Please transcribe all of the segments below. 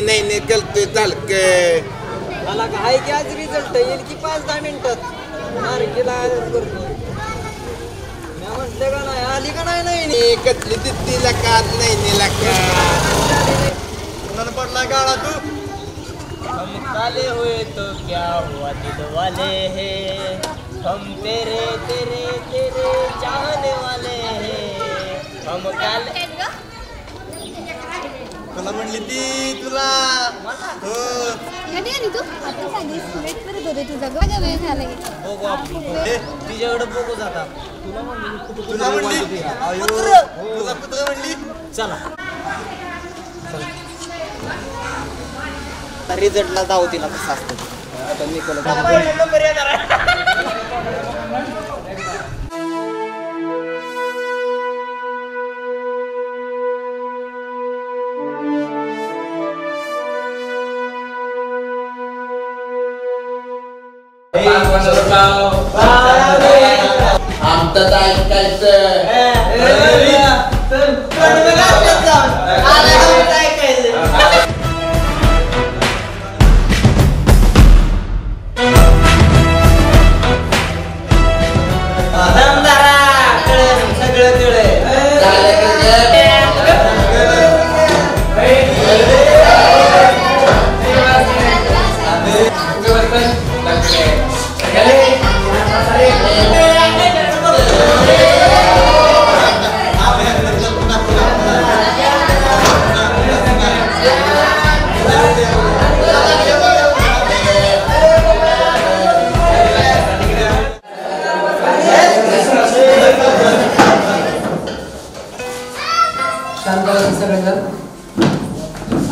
नाही गलतोय चालक मला काय की आज रिझल्ट येईल की 5-10 मिनिटात मार्केला करतो मी म्हटलं का नाही आली का नाही कसली तिला का नाही कोणाला पडला गाळा तू हम काले हुए तो क्या हुआ दिल वाले हैं हम तेरे तेरे तेरे चाहने वाले हैं हम काले मला म्हणली ती तुला हो कधी आली तू आता सांगितलं वेट करत होते तुझा गजा वेळ झाला बघू आपण तिच्याकडे बघू जाता तुला म्हणली आयो तुला कुत्र म्हणली चला रिझल्टला जाऊ तिला कसं असतं आता निकोल आमचं ऐकायचं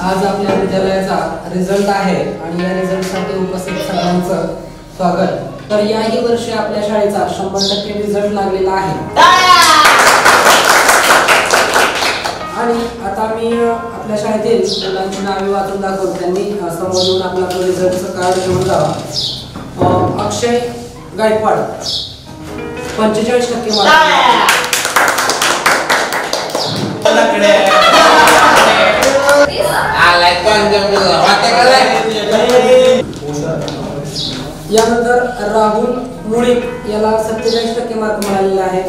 आज आपल्या विद्यालयाचा रिझल्ट आहे आणि या रिझल्टसाठी उपस्थित सर्वांचं स्वागत। तर याही वर्षी आपल्या शाळेचा 100% रिझल्ट लागलेला आहे आणि आता मी आपल्या शाळेतील मुलांची नावे वाचून दाखवतो, त्यांनी समोर येऊन आपला तो रिझल्टचं कार्ड घेऊन जावा। अक्षय गायकवाड 45% मार्क, यानंतर राहुल मुळीक याला 47% मार्क मिळालेले आहेत।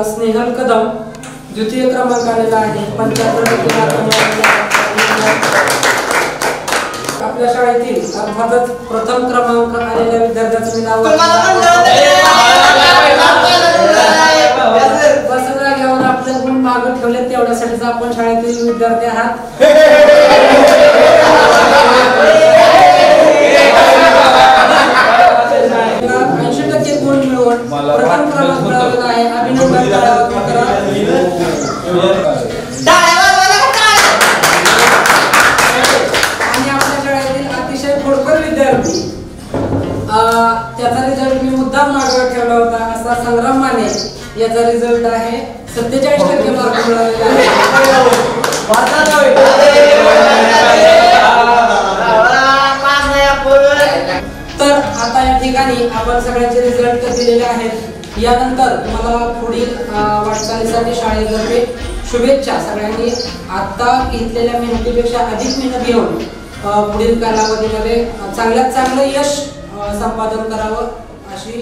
स्नेहल कदम द्वितीय क्रमांक आलेला आहे, 75% मार्क मिळालेले आहेत। अर्थातच प्रथम क्रमांक आलेल्या विद्यार्थ्याचं मी नाव बसला घेऊन आपले गुण मागे ठेवले तेवढ्यासाठीच आपण शाळेतील विद्यार्थी आहात. 80% गुण मिळवून प्रथम क्रमांक मिळवला आहे. अभिनंदन करा. आणि आपल्या शाळेतील अतिशय खोडकर विद्यार्थी त्याचा रिझल्ट मी मुद्दाम मागे ठेवला होता असा संग्राम माने याचा रिझल्ट आहे 47% मार्क मिळालेले आहे. तर आता या ठिकाणी आपण सगळ्यांचे रिझल्ट दिलेले आहेत. यानंतर मला पुढील वाटचालीसाठी शाळेतर्फे शुभेच्छा. सगळ्यांनी आता घेतलेल्या मेहनतीपेक्षा अधिक मेहनत घेऊन पुढील कालावधीमध्ये चांगल्यात चांगलं यश संपादन करावं अशी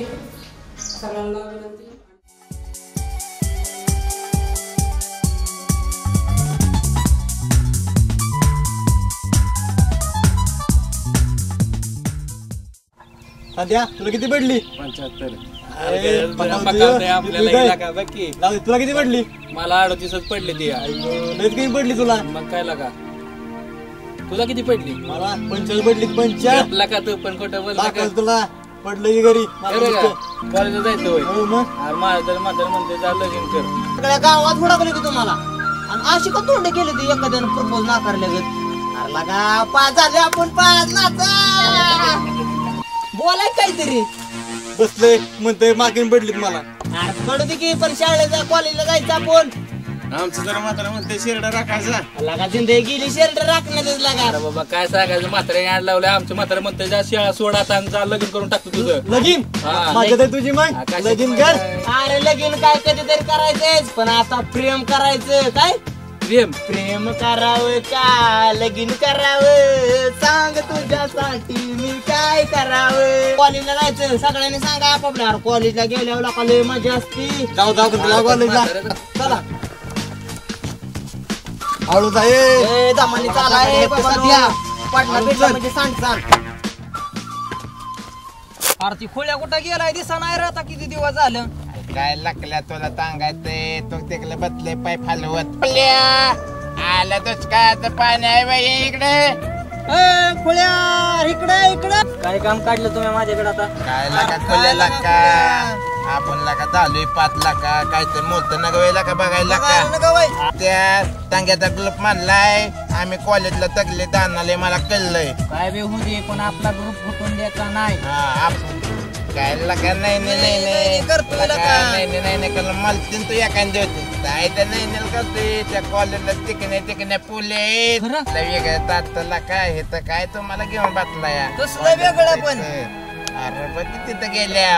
सगळ्यांना विनंती. सध्या तुला किती पडली? 75. तुला किती पडली? मला 38 पडली ती. लयच किती पडली तुला? मग काय लागा तुला किती पडली? मला 45 पडली. 45 लागा तू पण खोटं बोल नका. तुला पडलं की घरी कॉलेजला जायचं होय. मग अरे माझं तर म्हातार म्हणते जा लगीन कर. सगळ्या गावात हुडाकले की तुम्हाला आणि अशी का तोंड केली ती एखाद्यानं प्रपोज नाकारले अरे लागा पाच झाले आपण पाच नाचा बोलाय काहीतरी बसले म्हणते मागीन पडलीत मला. अरे पडू दे की पण शाळेला कॉलेजला जायचं आपण. आमचं जरा म्हातारा म्हणते शेरडा राखायचा. लागा जिंदगी गेली शेल्ड राखण्यातच लागा. अरे बाबा काय सांगायचं म्हाताऱ्याने आड लावलं. आमच्या म्हातारा म्हणते जा शाळा सोड आता आणि जा लगीन करून टाकतो तुझं. लगीन हा. माझ्या तर तुझी मग हा, काय लगीन शिकवायचं कर. आहे? अरे लगीन काय कधीतरी करायचंच पण आता प्रेम करायचं. काय प्रेम प्रेम करावं का लगीन करावं सांग तुझ्यासाठी मी काय करावं. कॉलेजला जायचं सगळ्यांनी सांगा आपापल्या. कॉलेजला गेल्यावर लय मजा असती. जाऊ जाऊ तुला कॉलेजला चला हळू जाय. दमानी चालाय सध्या पडला भेटला म्हणजे सांग सांग. आरती खोल्या कुठं गेलाय दिसा नाही रे आता किती दिवस झालं. काय लागल्या तुला सांगायचंय तो तिकडे बसले पाय फालवत पल्या आला दुष्काळाचं पाणी आहे बाई इकडे. खोल्या इकडे इकडे काय काम काढलं तुम्ही माझ्याकडे आता. काय लागा खोल्या लागा आपण लागा चालूय 5 लाखा काय तर मोठं नगवायला का बघायला का. त्या टांग्याचा ग्रुप मानलाय आम्ही कॉलेजला तगले दानाले मला कळलंय. काय बी होऊ दे पण आपला ग्रुप फुटून द्यायचा नाही. काय लागा नाही नाही मलतीन तू एखाद्या होती काय तर नाही करतोय त्या कॉलेजला तिकण्या पुले वेगळं तातला काय हे तर काय तुम्हाला घेऊन बसलाय. कसलं वेगळं पण अरे बघ तिथं गेल्या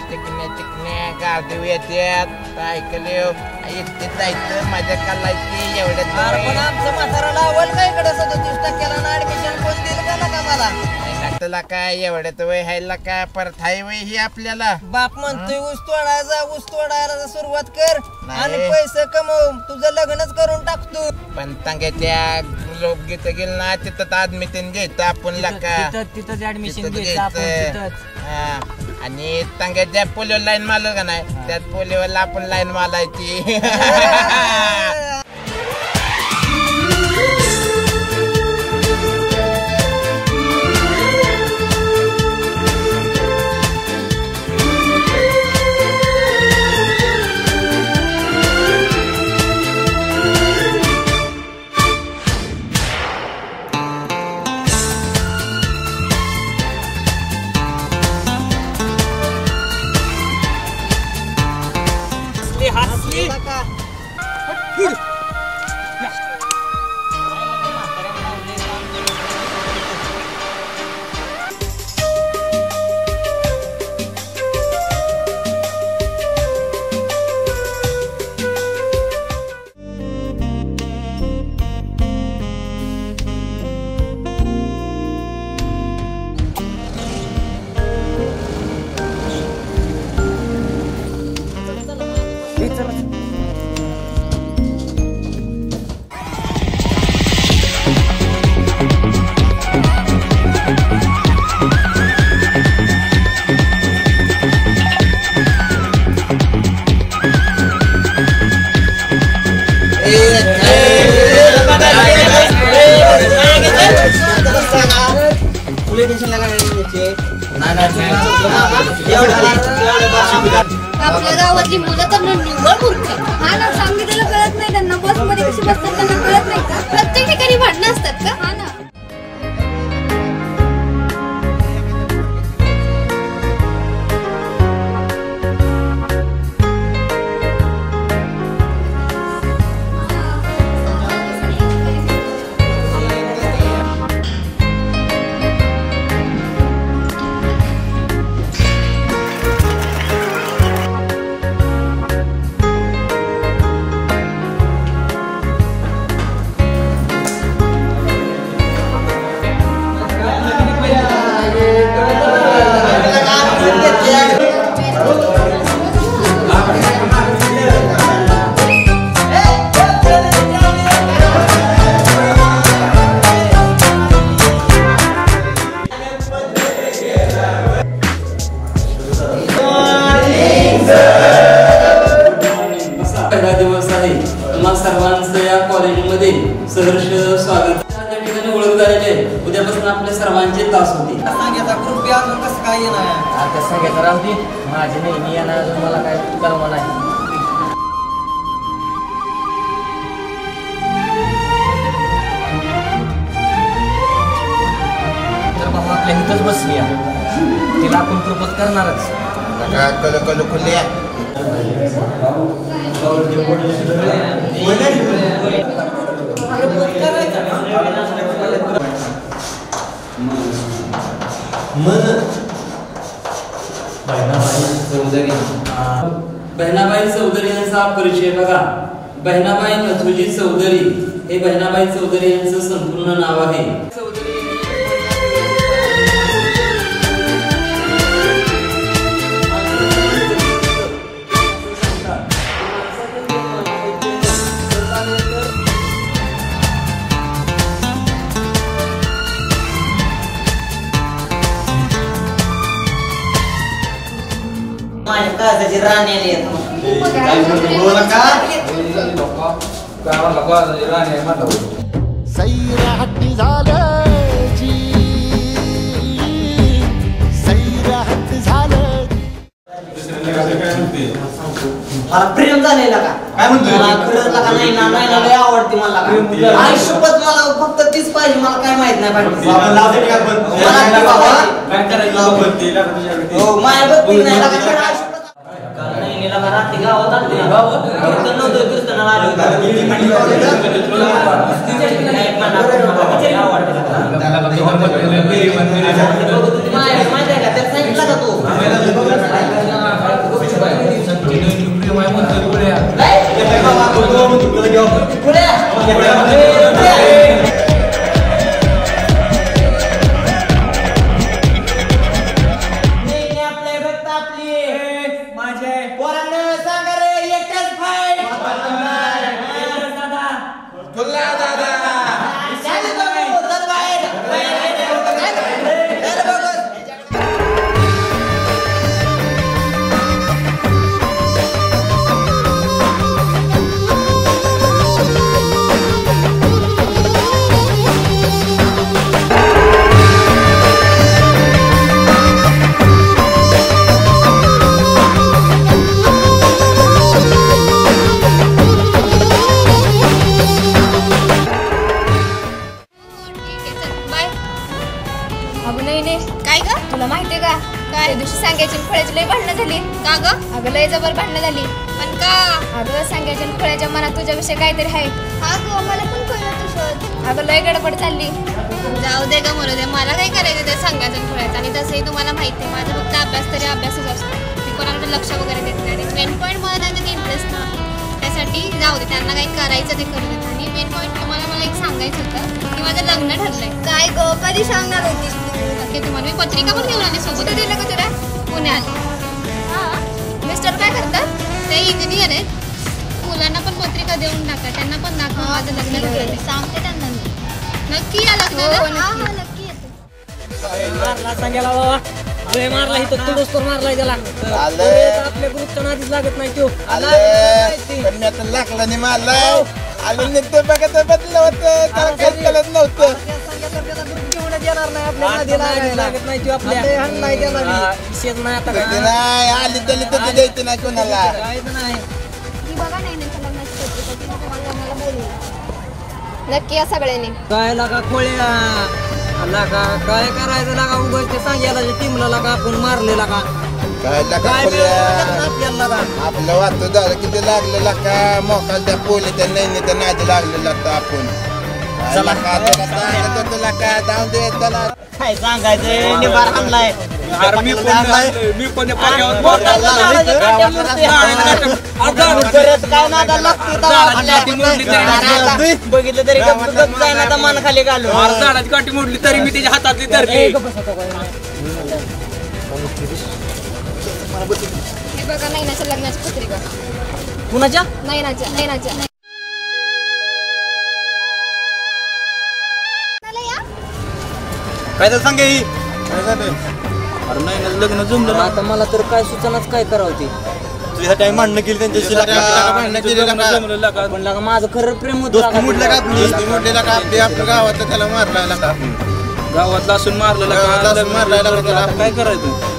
चिकण्या गाव येतात ऐकले एकटे जायचं माझ्या कालायची एवढ्यात. पण आमचं म्हातारा लावल का इकडे 37% ऍडमिशन कोण दिलं का लागा मला. लागतला काय एवढ्यात वय हायला काय परत हाय वय ही आपल्याला. बाप म्हणतोय ऊस तोडायला सुरुवात कर आणि नाही. पैसे कमव तुझं लग्नच करून टाकतो. पण तांग्याच्या लोकगीत गेलं ना तिथं ऍडमिशन घ्यायचं आपण लाका तिथंच ऍडमिशन तिथं घ्यायचं आपण घ्यायचं. तिथंच. हा. आणि तांग्याच्या पोलिओ लाईन मारलं का नाही त्यात पोलिओला आपण लाईन मारायची. ती मुलं तर निव्वळ मूर्ख आहेत. हा ना, सांगितलेलं कळत नाही त्यांना. बसमध्ये कशी बसतात त्यांना कळत नाही का? प्रत्येक ठिकाणी भांडणं असतात का? हा ना. सर्वांचं या कॉलेजमध्ये सहर्ष स्वागत. त्या ठिकाणी ओळख झालेली आहे. उद्यापासून आपल्या सर्वांचे तास होते. सांगायचा ग्रुप बी अजून कसं काय येणार? आता सांगायचं राहू दे. माझे नाही, मी येणार अजून मला काय करवा नाही. तर बाबा आपल्या इथंच बसली आहे, तिला आपण प्रपोज करणारच. कल खुले बहिणाबाई चौधरी यांचा परिचय बघा. बहिणाबाई नथुजी चौधरी हे बहिणाबाई चौधरी यांचं संपूर्ण नाव आहे. माझ्या काळजाची राणी आली आहे. सैराहती झालं जी, सैराहत झालं. मला प्रेम झालेला का? काय म्हणतो? मला खरंच का नाही ना, नाही ना, लय आवडते मला का. आई शपथ मला फक्त तीच पाहिजे, मला काय माहित नाही पाहिजे. हो माझ्या बघती नाही रात्री गावात आलते ना, कीर्तन नव्हतं, कीर्तनाला आलो माहिती आहे का? त्यात सांगितलं का तू? काय ग? तुला माहितीये का? काय दिवशी सांगायची फळ्याची लय भांडणं झाली. का ग? अगं लय जबर भांडणं झाली. पण का? अगं सांगायची फळ्याच्या मनात तुझ्याविषयी काहीतरी आहे. हा ग, मला पण कळलं तुझं. अगं लय गडबड चालली. जाऊ दे ग, मरू दे. मला काय करायचं ते सांगायचं फळ्याचं. आणि तसंही तुम्हाला माहिती आहे, माझा फक्त अभ्यास तरी अभ्यासच असतो. मी कोणाकडे लक्ष वगैरे देत नाही. मेन पॉईंट मला त्यांच्यात इंटरेस्ट नाही, त्यासाठी जाऊ दे. त्यांना काही करायचं ते करू देत. आणि मेन पॉईंट तुम्हाला मला एक सांगायचं होतं की माझं लग्न ठरलंय. काय ग, कधी सांगणार होतीस तू? तुम्हाला मी पत्रिका पण घेऊन आली. सोबत दिलं का तुला? पुण्यात. हां, मिस्टर काय करतात? ते इंजिनियर आहेत. मुलांना पण पत्रिका देऊन टाका, त्यांना पण दाखवा माझं लग्न ठरलंय. सांगते त्यांना मी. नक्की या लग्नाला? हां हां, नक्की येते. मारला सांगायला बाबा, लय मारला इथं तुडूस तर मारलाय त्याला. आपल्या ग्रुपच्या नादीच लागत नाही तो. पण मी आता लागला नाही मारलाय. आलं नाही ते बघत बदलं होतं, त्याला काहीच कळत नव्हतं. येणार नाही आपल्या लागत नाही तू आपल्या नाही त्याला शेत नाही आता काय नाही आली तरी तर द्यायची नाही कोणाला नाही ती बघा नाही लग्नाची पत्रिका ती तुम्हाला आम्हाला बोलू नक्की या सगळ्यांनी काय लागा खोळ्या लागा काय करायचं लागा उगाच ते सांगायला टीमला लागा आपण मारलेला का काय काय आपल्याला लागा आपलं वाटतं झालं किती लागलेला का मोकाल त्या पोली त्या नाही त्या नादी लागलेला का आपण चला का तुला सांगतो तुला काय जाऊन दे त्याला काय सांगायचं निभार आणलाय मी पण काय नादा लागते बघितलं तरी जायना मान खाली घालून झाडाची काठी मोडली तरी मी त्याच्या हातातली धरली हे बघा नैनाच्या लग्नाची पत्रिका कुणाच्या नैनाच्या काय तर सांगे अरे नाही लग्न जमलं आता मला तर काय सूचनाच काय करावती तुझ्या काही मांडणं केली त्यांच्याशी पण लागा माझं खरं प्रेम होतं दोस्ती मुडल्या का आपली मोठेला का आपल्या गावात त्याला मारलायला का गावातला असून मारलेला गावातला असून मारलेला का त्याला? काय करायचं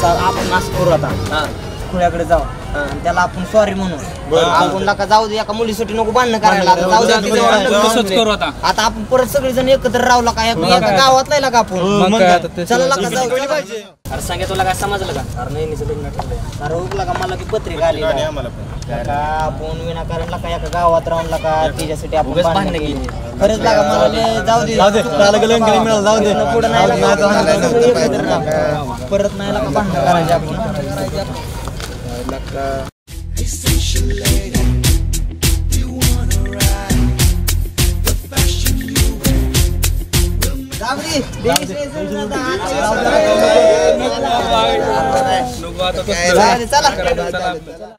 आपण असं करू आता खुळ्याकडे जाऊ आणि त्याला आपण सॉरी म्हणू आपण नका जाऊ दे एका मुलीसाठी नको भांडणं करायला आता जाऊ दे तिथे भांडणं तसंच करू आता आता आपण परत सगळेजण एकत्र राहू का एका गावात नाही का आपण चला लका जाऊ अरे सांगा तुला काय समजलं का अरे नाही लग्न ठरलंय अरे उगला का मला ती पत्रिका आली का आपण विनाकारण का एका गावात राहून का तिच्यासाठी आपण भांडणं केली खरंच लागा मला जाऊ दे जाऊ दे पुढे नाही एकत्र राहू. परत नाही का भांडणं करायचे आपण नको आता चला